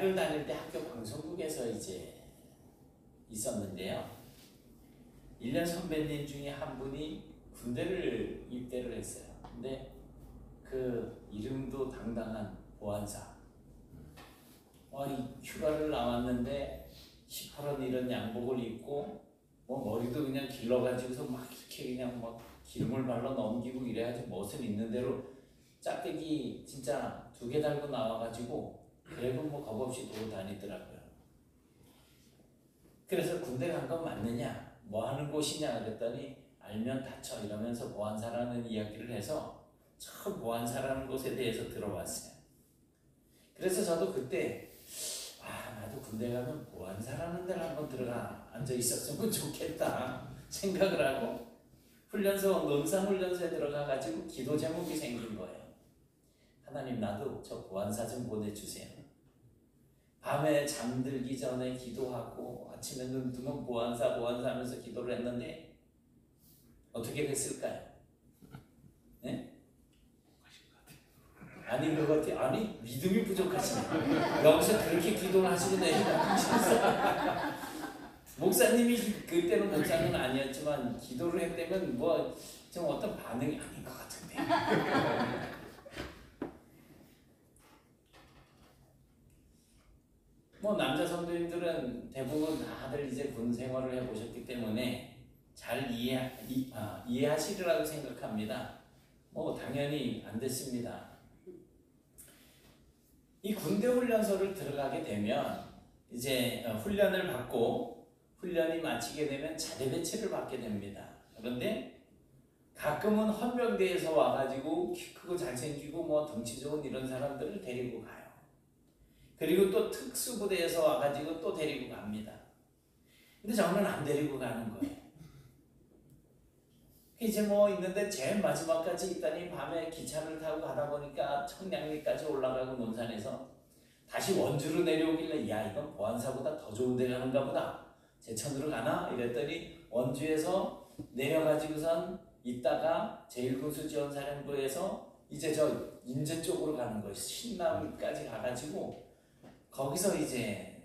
대학을 다닐 때 학교 방송국에서 이제 있었는데요. 1년 선배님 중에 한 분이 군대를 입대를 했어요. 근데 그 이름도 당당한 보안사. 휴가를 나왔는데 시퍼런 이런 양복을 입고 뭐 머리도 그냥 길러가지고서 막 이렇게 그냥 막 기름을 발라 넘기고 이래가지고 멋은 있는 대로 짝대기 진짜 2개 달고 나와가지고 그래도 뭐 겁없이 도로 다니더라고요. 그래서 군대 간 건 맞느냐? 뭐 하는 곳이냐? 그랬더니 알면 다쳐 이러면서 보안사라는 이야기를 해서 처음 보안사라는 곳에 대해서 들어봤어요. 그래서 저도 그때 나도 군대 가면 보안사라는 데를 한번 들어가 앉아 있었으면 좋겠다 생각을 하고 훈련소 논산훈련소에 들어가가지고 기도 제목이 생긴 거예요. 하나님 나도 저 보안사 좀 보내주세요. 밤에 잠들기 전에 기도하고 아침에 눈 뜨면 보안사 하면서 기도를 했는데 어떻게 됐을까요? 네? 아닌 것 같아요. 아니 믿음이 부족하시네. 여기서 그렇게 기도를 하시고 내가 목사님이 그때는 목사는 아니었지만 기도를 했다면 뭐 좀 어떤 반응이 아닌 것 같은데. 뭐 남자 성도님들은 대부분 다들 이제 군 생활을 해보셨기 때문에 잘 이해하시리라고 생각합니다. 뭐 당연히 안 됐습니다. 이 군대 훈련소를 들어가게 되면 이제 훈련을 받고 훈련이 마치게 되면 자대 배치를 받게 됩니다. 그런데 가끔은 헌병대에서 와가지고 키 크고 잘생기고 뭐 덩치 좋은 이런 사람들을 데리고 가요. 그리고 또 특수부대에서 와가지고 또 데리고 갑니다. 근데 저는 안 데리고 가는 거예요. 이제 뭐 있는데 제일 마지막까지 있다니 밤에 기차를 타고 가다 보니까 청량리까지 올라가고 논산에서 다시 원주로 내려오길래 야 이건 보안사보다 더 좋은 데 가는가 보다. 제천으로 가나? 이랬더니 원주에서 내려가지고선 있다가 제1군수지원사령부에서 이제 저 인제 쪽으로 가는 거예요. 신남까지 가가지고 거기서 이제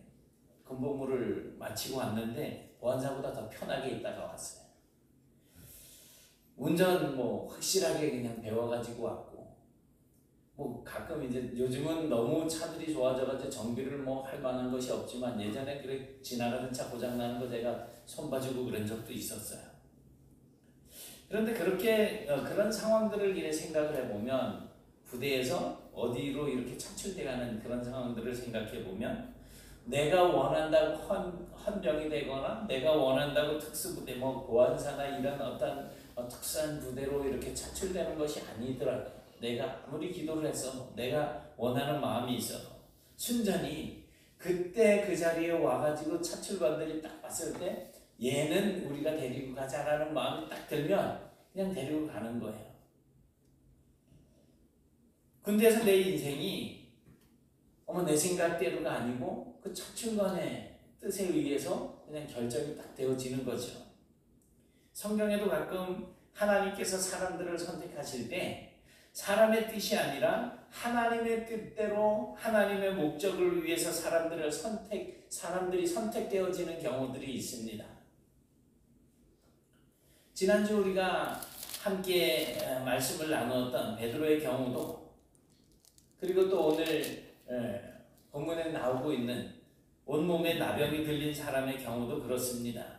군복무를 마치고 왔는데 보안사보다 더 편하게 있다가 왔어요. 운전 뭐 확실하게 그냥 배워가지고 왔고 뭐 가끔 이제 요즘은 너무 차들이 좋아져가지고 정비를 뭐 할 만한 것이 없지만 예전에 그래 지나가는 차 고장나는 거 제가 손봐주고 그런 적도 있었어요. 그런데 그렇게 그런 상황들을 이래 생각을 해보면 부대에서 어디로 이렇게 차출돼가는 그런 상황들을 생각해보면 내가 원한다고 헌병이 되거나 내가 원한다고 특수부대 뭐 보안사나 이런 어떤 특수한 부대로 이렇게 차출되는 것이 아니더라고요. 내가 아무리 기도를 했어도 내가 원하는 마음이 있어도 순전히 그때 그 자리에 와가지고 차출관들이 딱 봤을 때 얘는 우리가 데리고 가자라는 마음이 딱 들면 그냥 데리고 가는 거예요. 군대에서 내 인생이 내 생각대로가 아니고 그 차출관의 뜻에 의해서 그냥 결정이 딱 되어지는 거죠. 성경에도 가끔 하나님께서 사람들을 선택하실 때 사람의 뜻이 아니라 하나님의 뜻대로 하나님의 목적을 위해서 사람들이 선택되어지는 경우들이 있습니다. 지난주 우리가 함께 말씀을 나누었던 베드로의 경우도 그리고 또 오늘 본문에 나오고 있는 온몸에 나병이 들린 사람의 경우도 그렇습니다.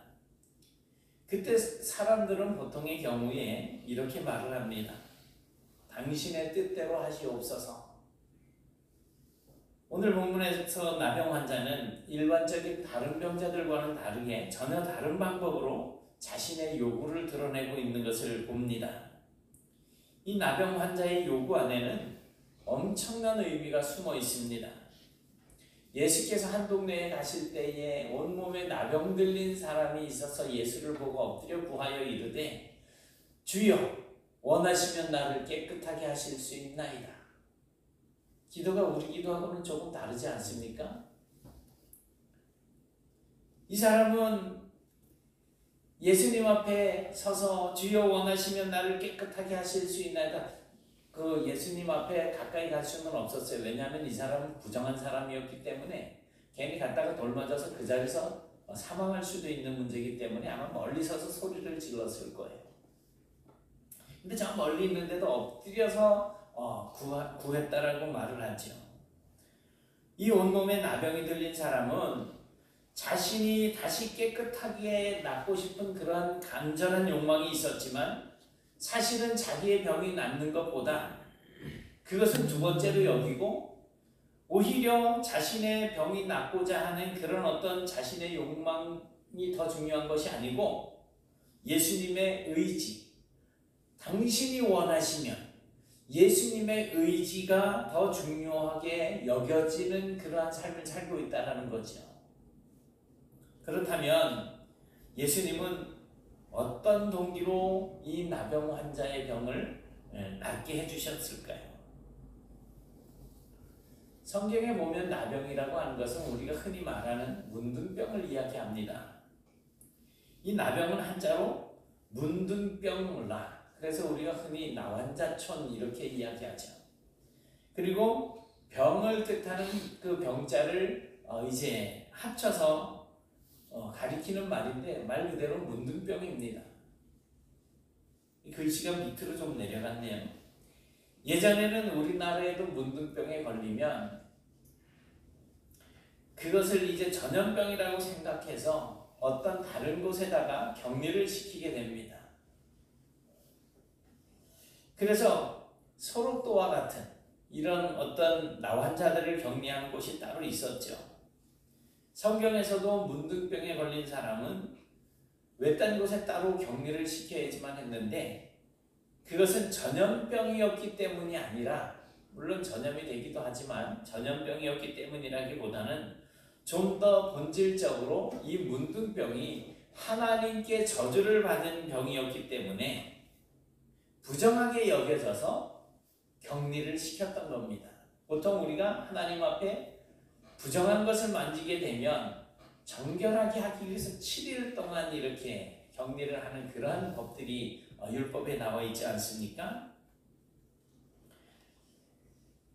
그때 사람들은 보통의 경우에 이렇게 말을 합니다. 당신의 뜻대로 하시옵소서. 오늘 본문에서 나병 환자는 일반적인 다른 병자들과는 다르게 전혀 다른 방법으로 자신의 요구를 드러내고 있는 것을 봅니다. 이 나병 환자의 요구 안에는 엄청난 의미가 숨어 있습니다. 예수께서 한 동네에 가실 때에 온몸에 나병 들린 사람이 있어서 예수를 보고 엎드려 구하여 이르되 주여 원하시면 나를 깨끗하게 하실 수 있나이다. 기도가 우리 기도하고는 조금 다르지 않습니까? 이 사람은 예수님 앞에 서서 주여 원하시면 나를 깨끗하게 하실 수 있나이다. 그 예수님 앞에 가까이 갈 수는 없었어요. 왜냐하면 이 사람은 부정한 사람이었기 때문에 괜히 갔다가 돌 맞아서 그 자리에서 사망할 수도 있는 문제이기 때문에 아마 멀리 서서 소리를 질렀을 거예요. 근데 저 멀리 있는데도 엎드려서 구했다라고 말을 하죠. 이 온몸에 나병이 들린 사람은 자신이 다시 깨끗하게 낫고 싶은 그러한 간절한 욕망이 있었지만 사실은 자기의 병이 낫는 것보다 그것은 두 번째로 여기고 오히려 자신의 병이 낫고자 하는 그런 어떤 자신의 욕망이 더 중요한 것이 아니고 예수님의 의지, 당신이 원하시면 예수님의 의지가 더 중요하게 여겨지는 그러한 삶을 살고 있다는 거죠. 그렇다면 예수님은 어떤 동기로 이 나병 환자의 병을 낫게 해주셨을까요? 성경에 보면 나병이라고 하는 것은 우리가 흔히 말하는 문둥병을 이야기합니다. 이 나병은 한자로 문둥병라, 그래서 우리가 흔히 나환자촌 이렇게 이야기하죠. 그리고 병을 뜻하는 그 병자를 이제 합쳐서 가리키는 말인데 말 그대로 문둥병입니다. 글씨가 밑으로 좀 내려갔네요. 예전에는 우리나라에도 문둥병에 걸리면 그것을 이제 전염병이라고 생각해서 어떤 다른 곳에다가 격리를 시키게 됩니다. 그래서 소록도와 같은 이런 어떤 나환자들을 격리하는 곳이 따로 있었죠. 성경에서도 문둥병에 걸린 사람은 외딴 곳에 따로 격리를 시켜야지만 했는데 그것은 전염병이었기 때문이 아니라, 물론 전염이 되기도 하지만 전염병이었기 때문이라기보다는 좀 더 본질적으로 이 문둥병이 하나님께 저주를 받은 병이었기 때문에 부정하게 여겨져서 격리를 시켰던 겁니다. 보통 우리가 하나님 앞에 부정한 것을 만지게 되면 정결하게 하기 위해서 7일 동안 이렇게 격리를 하는 그러한 법들이 율법에 나와 있지 않습니까?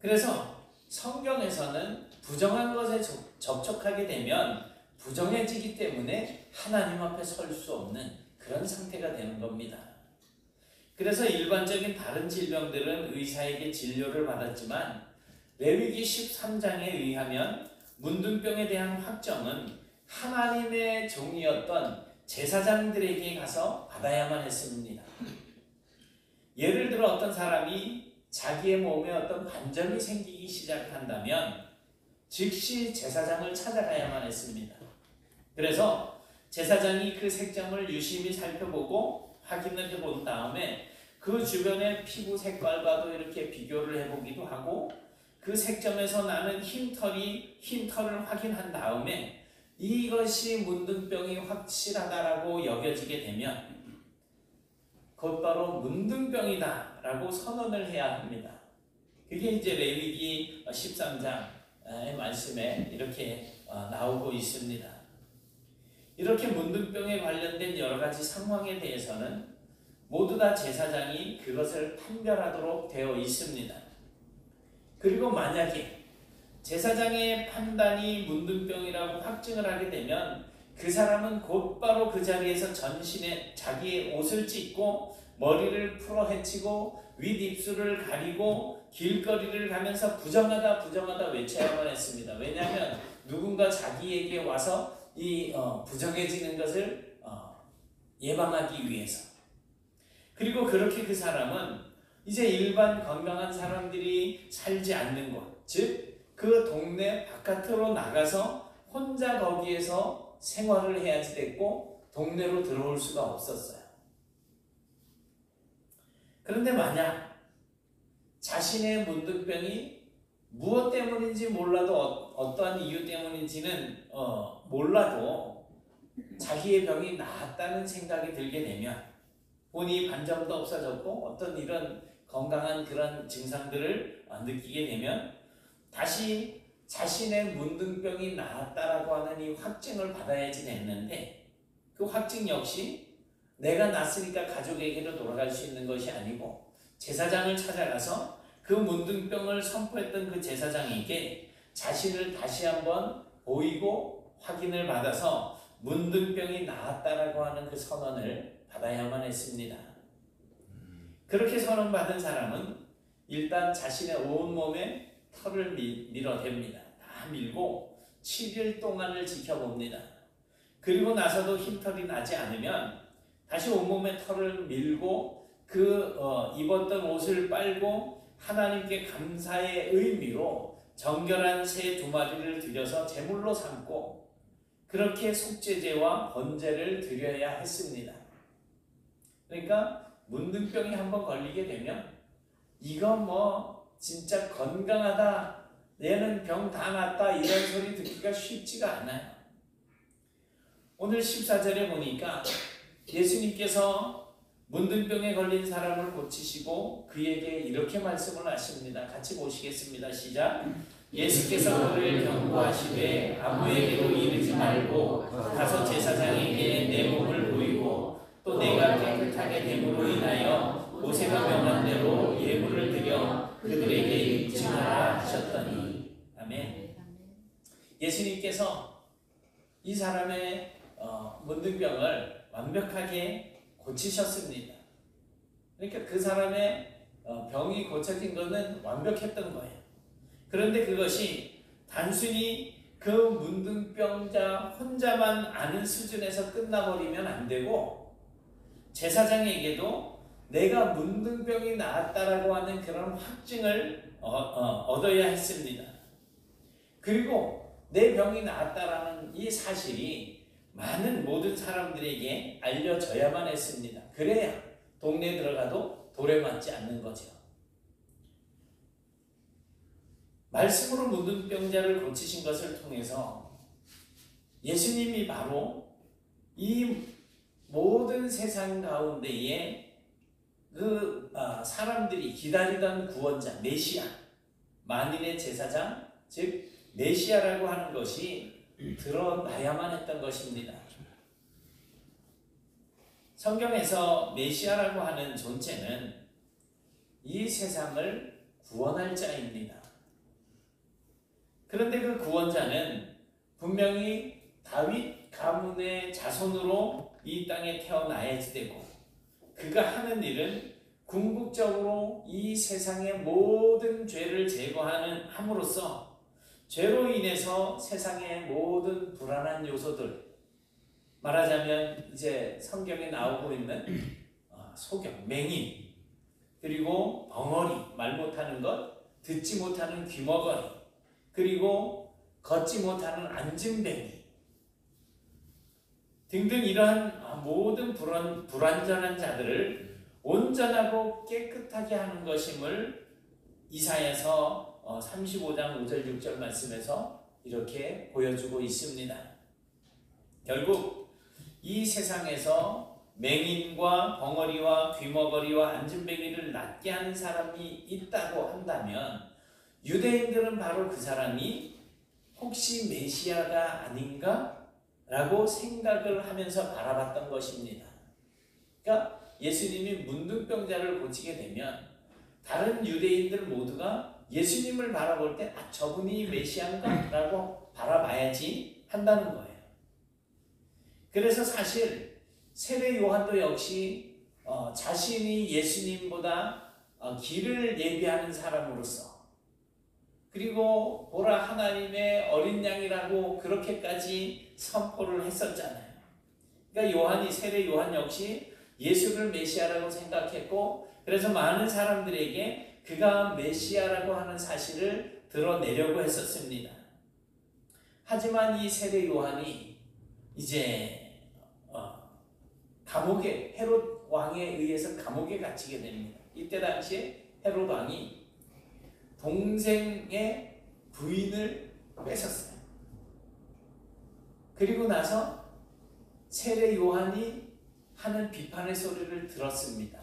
그래서 성경에서는 부정한 것에 접촉하게 되면 부정해지기 때문에 하나님 앞에 설 수 없는 그런 상태가 되는 겁니다. 그래서 일반적인 다른 질병들은 의사에게 진료를 받았지만 레위기 13장에 의하면 문둥병에 대한 확정은 하나님의 종이었던 제사장들에게 가서 받아야만 했습니다. 예를 들어 어떤 사람이 자기의 몸에 어떤 반점이 생기기 시작한다면 즉시 제사장을 찾아가야만 했습니다. 그래서 제사장이 그 색점을 유심히 살펴보고 확인을 해본 다음에 그 주변의 피부 색깔과도 이렇게 비교를 해보기도 하고 그 색점에서 나는 흰 털을 확인한 다음에 이것이 문둥병이 확실하다라고 여겨지게 되면 곧바로 문둥병이다 라고 선언을 해야 합니다. 그게 이제 레위기 13장의 말씀에 이렇게 나오고 있습니다. 이렇게 문둥병에 관련된 여러 가지 상황에 대해서는 모두 다 제사장이 그것을 판별하도록 되어 있습니다. 그리고 만약에 제사장의 판단이 문둥병이라고 확증을 하게 되면 그 사람은 곧바로 그 자리에서 전신에 자기의 옷을 찢고 머리를 풀어 헤치고 윗입술을 가리고 길거리를 가면서 부정하다 외쳐야만 했습니다. 왜냐하면 누군가 자기에게 와서 이 부정해지는 것을 예방하기 위해서. 그리고 그렇게 그 사람은 이제 일반 건강한 사람들이 살지 않는 곳, 즉 그 동네 바깥으로 나가서 혼자 거기에서 생활을 해야지 됐고 동네로 들어올 수가 없었어요. 그런데 만약 자신의 문둥병이 무엇 때문인지 몰라도 어떠한 이유 때문인지는 몰라도 자기의 병이 나았다는 생각이 들게 되면 본인이 반점도 없어졌고 어떤 이런 건강한 그런 증상들을 느끼게 되면 다시 자신의 문둥병이 나았다라고 하는 이 확증을 받아야지 됐는데 그 확증 역시 내가 낫으니까 가족에게로 돌아갈 수 있는 것이 아니고 제사장을 찾아가서 그 문둥병을 선포했던 그 제사장에게 자신을 다시 한번 보이고 확인을 받아서 문둥병이 나았다라고 하는 그 선언을 받아야만 했습니다. 그렇게 선언받은 사람은 일단 자신의 온몸에 털을 밀어댑니다. 다 밀고 7일 동안을 지켜봅니다. 그리고 나서도 흰털이 나지 않으면 다시 온몸에 털을 밀고 입었던 옷을 빨고 하나님께 감사의 의미로 정결한 새 2마리를 드려서 제물로 삼고 그렇게 속죄제와 번제를 드려야 했습니다. 그러니까 문둥병이 한번 걸리게 되면 이건 뭐 진짜 건강하다, 얘는 병 다 났다 이런 소리 듣기가 쉽지가 않아요. 오늘 14절에 보니까 예수님께서 문둥병에 걸린 사람을 고치시고 그에게 이렇게 말씀을 하십니다. 같이 보시겠습니다. 시작. 예수께서 그를 경고하시되 아무에게도 이르지 말고 가서 제사장에게 내 몸을 보이고 또 내가 깨끗하게 됨으로 인하여 모세가 명한 대로 예물을 드려 그들에게 입증하라 하셨더니. 아멘. 예수님께서 이 사람의 문둥병을 완벽하게 고치셨습니다. 그러니까 그 사람의 병이 고쳐진 것은 완벽했던 거예요. 그런데 그것이 단순히 그 문둥병자 혼자만 아는 수준에서 끝나버리면 안 되고 제사장에게도 내가 문둥병이 나았다라고 하는 그런 확증을 얻어야 했습니다. 그리고 내 병이 나았다라는 이 사실이 많은 모든 사람들에게 알려져야만 했습니다. 그래야 동네에 들어가도 돌에 맞지 않는 거죠. 말씀으로 문둥병자를 고치신 것을 통해서 예수님이 바로 이 모든 세상 가운데에 사람들이 기다리던 구원자 메시아, 만인의 제사장, 즉 메시아라고 하는 것이 드러나야만 했던 것입니다. 성경에서 메시아라고 하는 존재는 이 세상을 구원할 자입니다. 그런데 그 구원자는 분명히 다윗 가문의 자손으로 이 땅에 태어나야지 되고 그가 하는 일은 궁극적으로 이 세상의 모든 죄를 제거함으로써 죄로 인해서 세상의 모든 불안한 요소들, 말하자면 이제 성경에 나오고 있는 소경, 맹인, 그리고 벙어리, 말 못하는 것, 듣지 못하는 귀머거리, 그리고 걷지 못하는 앉은뱅이 등등 이러한 모든 불완전한 자들을 온전하고 깨끗하게 하는 것임을 이사야서 35장 5절 6절 말씀에서 이렇게 보여주고 있습니다. 결국 이 세상에서 맹인과 벙어리와 귀머거리와 앉은뱅이를 낫게 하는 사람이 있다고 한다면 유대인들은 바로 그 사람이 혹시 메시아가 아닌가? 라고 생각을 하면서 바라봤던 것입니다. 그러니까 예수님이 문둥병자를 고치게 되면 다른 유대인들 모두가 예수님을 바라볼 때 저분이 메시아인가? 라고 바라봐야지 한다는 거예요. 그래서 사실 세례 요한도 역시 자신이 예수님보다 길을 예비하는 사람으로서 그리고 보라 하나님의 어린 양이라고 그렇게까지 선포를 했었잖아요. 그러니까 세례 요한 역시 예수를 메시아라고 생각했고 그래서 많은 사람들에게 그가 메시아라고 하는 사실을 드러내려고 했었습니다. 하지만 이 세례 요한이 이제 감옥에 헤롯 왕에 의해서 감옥에 갇히게 됩니다. 이때 당시에 헤롯 왕이 동생의 부인을 뺏었어요. 그리고 나서 세례 요한이 하는 비판의 소리를 들었습니다.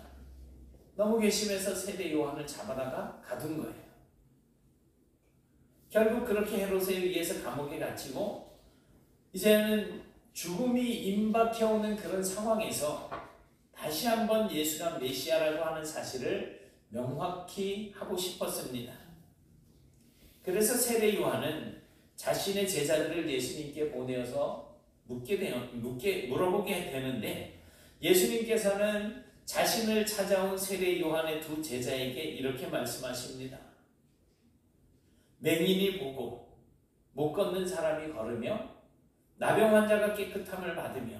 너무 괘씸해서 세례 요한을 잡아다가 가둔 거예요. 결국 그렇게 헤롯에 의해서 감옥에 갇히고 이제는 죽음이 임박해오는 그런 상황에서 다시 한번 예수가 메시아라고 하는 사실을 명확히 하고 싶었습니다. 그래서 세례 요한은 자신의 제자들을 예수님께 보내어서 물어보게 되는데, 예수님께서는 자신을 찾아온 세례 요한의 두 제자에게 이렇게 말씀하십니다. 맹인이 보고 못 걷는 사람이 걸으며 나병 환자가 깨끗함을 받으며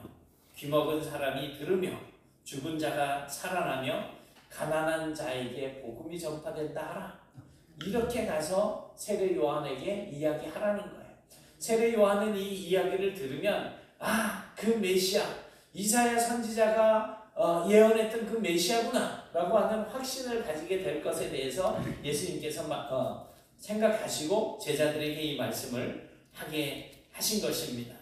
귀먹은 사람이 들으며 죽은 자가 살아나며 가난한 자에게 복음이 전파된다 하라. 이렇게 가서 세례 요한에게 이야기하라는 거예요. 세례 요한은 이 이야기를 들으면 그 메시아, 이사야 선지자가 예언했던 그 메시아구나 라고 하는 확신을 가지게 될 것에 대해서 예수님께서 생각하시고 제자들에게 이 말씀을 하게 하신 것입니다.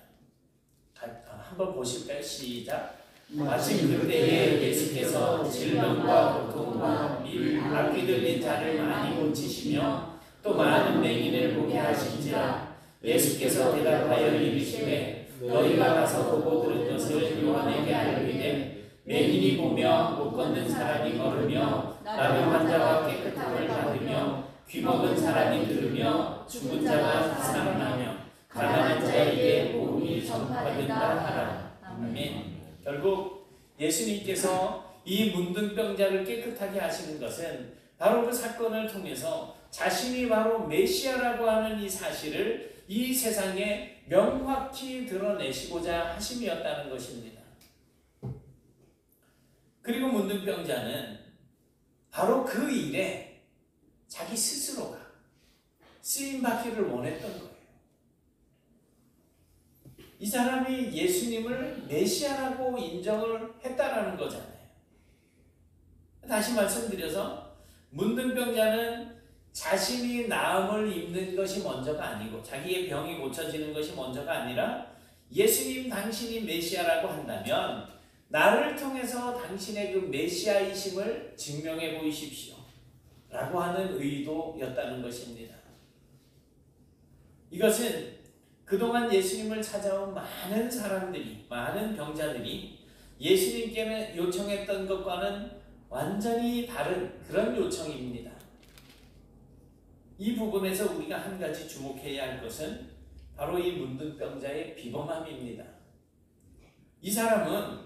한번 보실까요? 시작. 마침 그때에 예수께서 질병과 고통과 악귀 들린 자를 많이 고치시며 또 많은 맹인을 보게 하신지라. 예수께서 대답하여 이르시되 너희가 가서 보고 들은 것을 요한에게 알리되 맹인이 보며 못 걷는 사람이 걸으며 나병 환자가 깨끗함을 받으며 귀먹은 사람이 들으며 죽은 자가 살아나며 가난한 자에게 복음이 전파된다 하라. 아멘. 결국 예수님께서 이 문둥병자를 깨끗하게 하시는 것은 바로 그 사건을 통해서 자신이 바로 메시아라고 하는 이 사실을 이 세상에 명확히 드러내시고자 하심이었다는 것입니다. 그리고 문둥병자는 바로 그 일에 자기 스스로가 쓰임받기를 원했던 거예요. 이 사람이 예수님을 메시아라고 인정을 했다라는 거잖아요. 다시 말씀드려서 문둥병자는 자신이 나음을 입는 것이 먼저가 아니고 자기의 병이 고쳐지는 것이 먼저가 아니라 예수님 당신이 메시아라고 한다면 나를 통해서 당신의 그 메시아이심을 증명해 보이십시오 라고 하는 의도였다는 것입니다. 이것은 그동안 예수님을 찾아온 많은 사람들이, 많은 병자들이 예수님께 요청했던 것과는 완전히 다른 그런 요청입니다. 이 부분에서 우리가 한 가지 주목해야 할 것은 바로 이 문둥병자의 비범함입니다. 이 사람은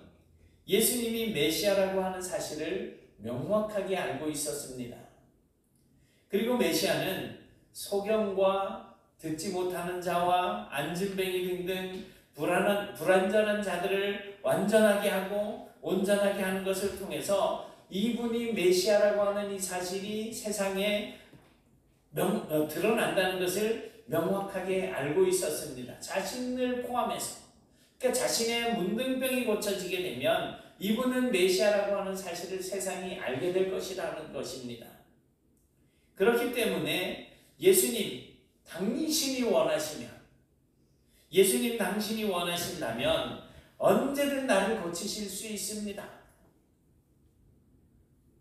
예수님이 메시아라고 하는 사실을 명확하게 알고 있었습니다. 그리고 메시아는 소경과 듣지 못하는 자와 안진뱅이 등등 불완전한 자들을 완전하게 하고 온전하게 하는 것을 통해서 이분이 메시아라고 하는 이 사실이 세상에 드러난다는 것을 명확하게 알고 있었습니다. 자신을 포함해서. 그러니까 자신의 문둥병이 고쳐지게 되면 이분은 메시아라고 하는 사실을 세상이 알게 될 것이라는 것입니다. 그렇기 때문에 예수님 당신이 원하시면, 예수님 당신이 원하신다면 언제든 나를 고치실 수 있습니다.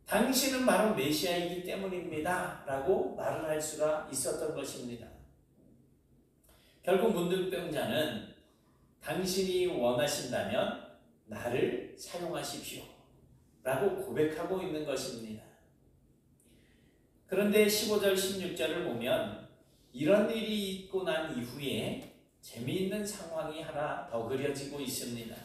당신은 바로 메시아이기 때문입니다 라고 말을 할 수가 있었던 것입니다. 결국 문둥병자는 당신이 원하신다면 나를 사용하십시오 라고 고백하고 있는 것입니다. 그런데 15절 16절을 보면 이런 일이 있고 난 이후에 재미있는 상황이 하나 더 그려지고 있습니다.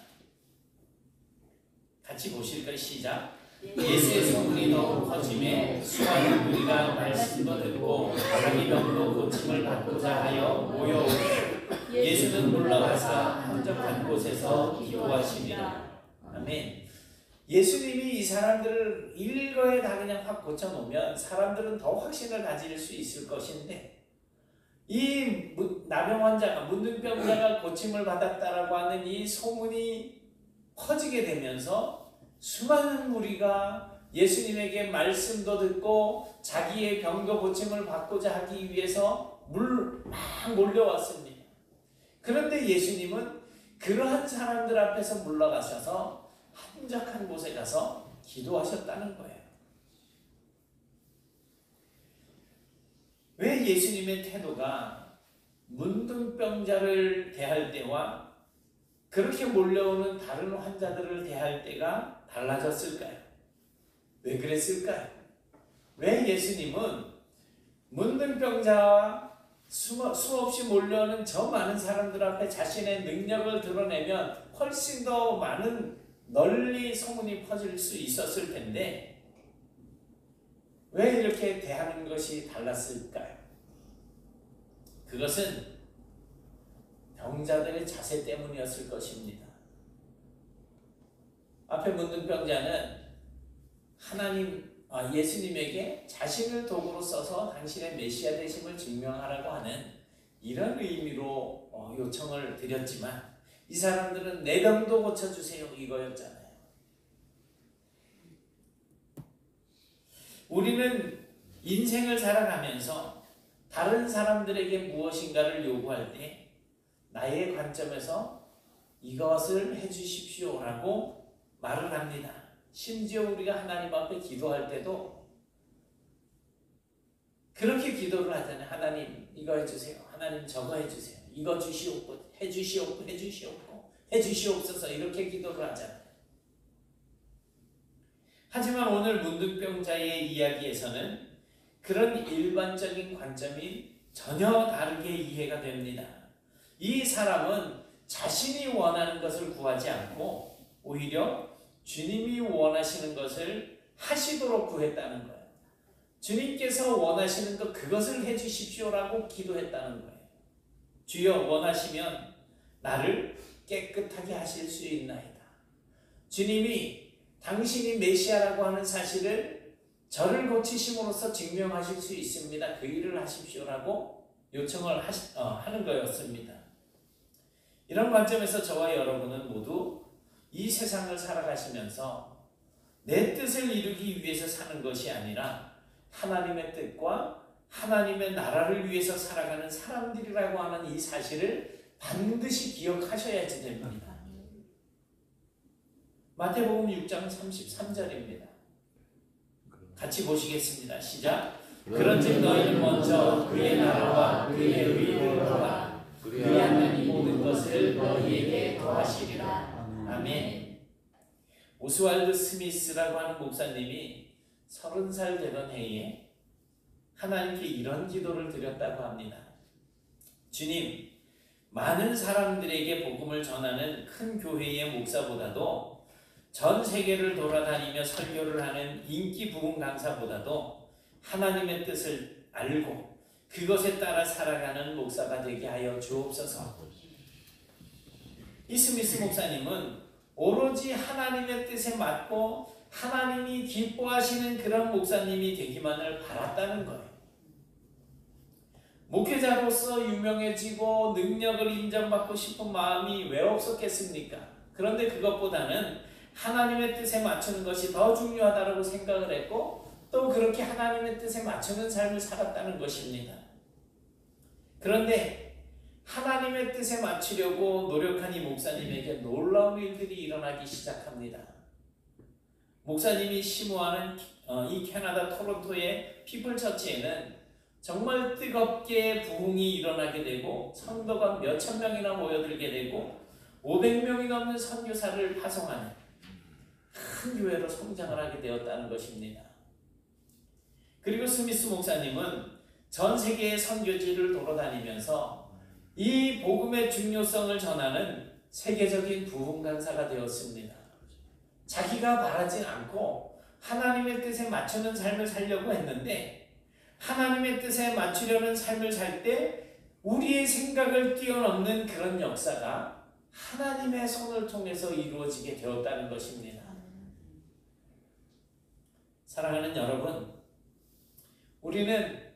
같이 보실까요? 시작. 예수의 소문이 너무 커짐에 수많은 무리가 말씀도 듣고 자기 병도 고침을 받고자 하여 모여오고 예수는 물러가사 한적한 곳에서 기도하시니라. 아멘. 예수님이 이 사람들을 일거에 다 그냥 확 고쳐놓으면 사람들은 더 확신을 가질 수 있을 것인데, 이 나병 환자가, 문둥병자가 고침을 받았다라고 하는 이 소문이 퍼지게 되면서 수많은 무리가 예수님에게 말씀도 듣고 자기의 병도 고침을 받고자 하기 위해서 막 몰려왔습니다. 그런데 예수님은 그러한 사람들 앞에서 물러가셔서 한적한 곳에 가서 기도하셨다는 거예요. 왜 예수님의 태도가 문둥병자를 대할 때와 그렇게 몰려오는 다른 환자들을 대할 때가 달라졌을까요? 왜 그랬을까요? 왜 예수님은 문둥병자와 수없이 몰려오는 저 많은 사람들 앞에 자신의 능력을 드러내면 훨씬 더 많은 널리 소문이 퍼질 수 있었을 텐데 왜 이렇게 대하는 것이 달랐을까요? 그것은 병자들의 자세 때문이었을 것입니다. 앞에 문둥병자는 예수님에게 자신을 도구로 써서 당신의 메시아 되심을 증명하라고 하는 이런 의미로 요청을 드렸지만 이 사람들은 내 병도 고쳐주세요 이거였잖아요. 우리는 인생을 살아가면서 다른 사람들에게 무엇인가를 요구할 때 나의 관점에서 이것을 해주십시오라고 말을 합니다. 심지어 우리가 하나님 앞에 기도할 때도 그렇게 기도를 하잖아요. 하나님 이거 해주세요. 하나님 저거 해주세요. 이거 주시옵고 해주시옵소서 이렇게 기도를 하잖아요. 하지만 오늘 문둥병자의 이야기에서는 그런 일반적인 관점이 전혀 다르게 이해가 됩니다. 이 사람은 자신이 원하는 것을 구하지 않고 오히려 주님이 원하시는 것을 하시도록 구했다는 거예요. 주님께서 원하시는 것 그것을 해주십시오라고 기도했다는 거예요. 주여 원하시면 나를 깨끗하게 하실 수 있나이다. 주님이 당신이 메시아라고 하는 사실을 저를 고치심으로써 증명하실 수 있습니다. 그 일을 하십시오라고 요청을 하는 거였습니다. 이런 관점에서 저와 여러분은 모두 이 세상을 살아가시면서 내 뜻을 이루기 위해서 사는 것이 아니라 하나님의 뜻과 하나님의 나라를 위해서 살아가는 사람들이라고 하는 이 사실을 반드시 기억하셔야지 됩니다. 마태복음 6장 33절입니다. 같이 보시겠습니다. 시작. 그런즉 너희는 먼저 그의 나라와 그의 의를 구하라. 그리하면 이 모든 것을 너희에게 더하시리라. 아멘. 오스왈드 스미스라고 하는 목사님이 30살 되던 해에 하나님께 이런 기도를 드렸다고 합니다. 주님, 많은 사람들에게 복음을 전하는 큰 교회의 목사보다도 전 세계를 돌아다니며 설교를 하는 인기 부흥 강사보다도 하나님의 뜻을 알고 그것에 따라 살아가는 목사가 되게 하여 주옵소서. 이 스미스 목사님은 오로지 하나님의 뜻에 맞고 하나님이 기뻐하시는 그런 목사님이 되기만을 바랐다는 거예요. 목회자로서 유명해지고 능력을 인정받고 싶은 마음이 왜 없었겠습니까? 그런데 그것보다는 하나님의 뜻에 맞추는 것이 더 중요하다고 생각을 했고 또 그렇게 하나님의 뜻에 맞추는 삶을 살았다는 것입니다. 그런데 하나님의 뜻에 맞추려고 노력한 이 목사님에게 놀라운 일들이 일어나기 시작합니다. 목사님이 심호하는 이 캐나다 토론토의 피플처치에는 정말 뜨겁게 부흥이 일어나게 되고 성도가 몇천 명이나 모여들게 되고 500명이 넘는 선교사를 파송하는 큰 교회로 성장을 하게 되었다는 것입니다. 그리고 스미스 목사님은 전 세계의 선교지를 돌아다니면서 이 복음의 중요성을 전하는 세계적인 부흥 강사가 되었습니다. 자기가 바라지 않고 하나님의 뜻에 맞추는 삶을 살려고 했는데 하나님의 뜻에 맞추려는 삶을 살 때 우리의 생각을 뛰어넘는 그런 역사가 하나님의 손을 통해서 이루어지게 되었다는 것입니다. 사랑하는 여러분, 우리는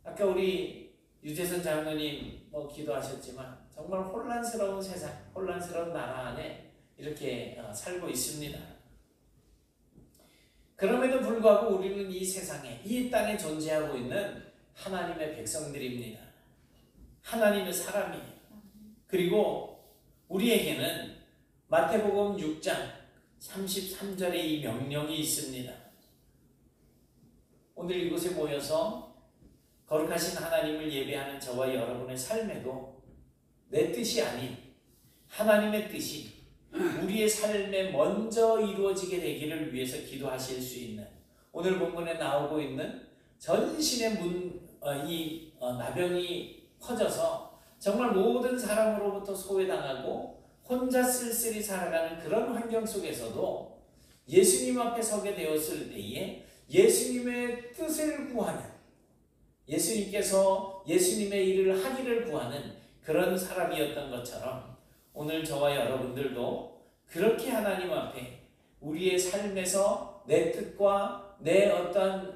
아까 우리 유재선 장로님 기도하셨지만 정말 혼란스러운 세상, 혼란스러운 나라 안에 이렇게 살고 있습니다. 그럼에도 불구하고 우리는 이 세상에, 이 땅에 존재하고 있는 하나님의 백성들입니다. 하나님의 사람이에요. 그리고 우리에게는 마태복음 6장 33절에 이 명령이 있습니다. 오늘 이곳에 모여서 거룩하신 하나님을 예배하는 저와 여러분의 삶에도 내 뜻이 아닌 하나님의 뜻이 우리의 삶에 먼저 이루어지게 되기를 위해서 기도하실 수 있는, 오늘 본문에 나오고 있는 전신의 나병이 퍼져서 정말 모든 사람으로부터 소외당하고 혼자 쓸쓸히 살아가는 그런 환경 속에서도 예수님 앞에 서게 되었을 때에 예수님의 뜻을 구하는, 예수님께서 예수님의 일을 하기를 구하는 그런 사람이었던 것처럼 오늘 저와 여러분들도 그렇게 하나님 앞에 우리의 삶에서 내 뜻과 내 어떤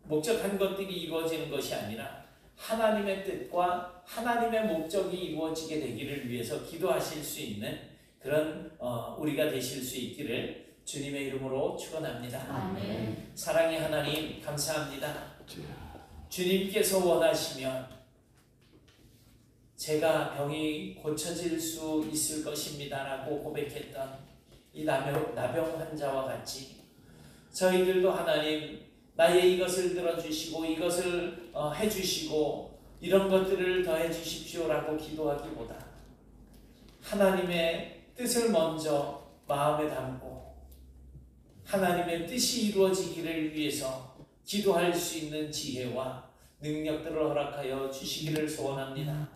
목적한 것들이 이루어지는 것이 아니라 하나님의 뜻과 하나님의 목적이 이루어지게 되기를 위해서 기도하실 수 있는 그런 우리가 되실 수 있기를 주님의 이름으로 축원합니다. 아멘. 사랑의 하나님 감사합니다. 주님께서 원하시면 제가 병이 고쳐질 수 있을 것입니다 라고 고백했던 이 나병 환자와 같이 저희들도 하나님 나의 이것을 들어주시고 이것을 해주시고 이런 것들을 더해 주십시오 라고 기도하기보다 하나님의 뜻을 먼저 마음에 담고 하나님의 뜻이 이루어지기를 위해서 기도할 수 있는 지혜와 능력들을 허락하여 주시기를 소원합니다.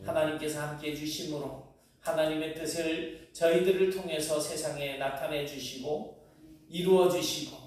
하나님께서 함께 해주심으로 하나님의 뜻을 저희들을 통해서 세상에 나타내 주시고 이루어 주시고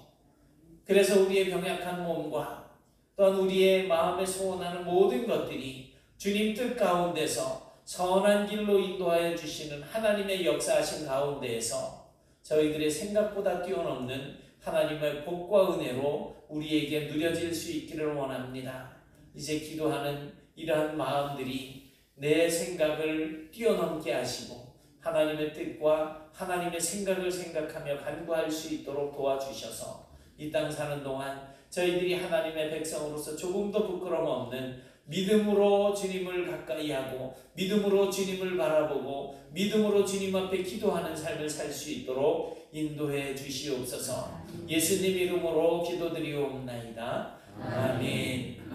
그래서 우리의 병약한 몸과 또한 우리의 마음에 소원하는 모든 것들이 주님 뜻 가운데서 선한 길로 인도하여 주시는 하나님의 역사하신 가운데에서 저희들의 생각보다 뛰어넘는 하나님의 복과 은혜로 우리에게 누려질 수 있기를 원합니다. 이제 기도하는 이러한 마음들이 내 생각을 뛰어넘게 하시고 하나님의 뜻과 하나님의 생각을 생각하며 간구할 수 있도록 도와주셔서 이 땅 사는 동안 저희들이 하나님의 백성으로서 조금도 부끄러움 없는 믿음으로 주님을 가까이 하고 믿음으로 주님을 바라보고 믿음으로 주님 앞에 기도하는 삶을 살 수 있도록 인도해 주시옵소서. 예수님 이름으로 기도드리옵나이다. 아멘.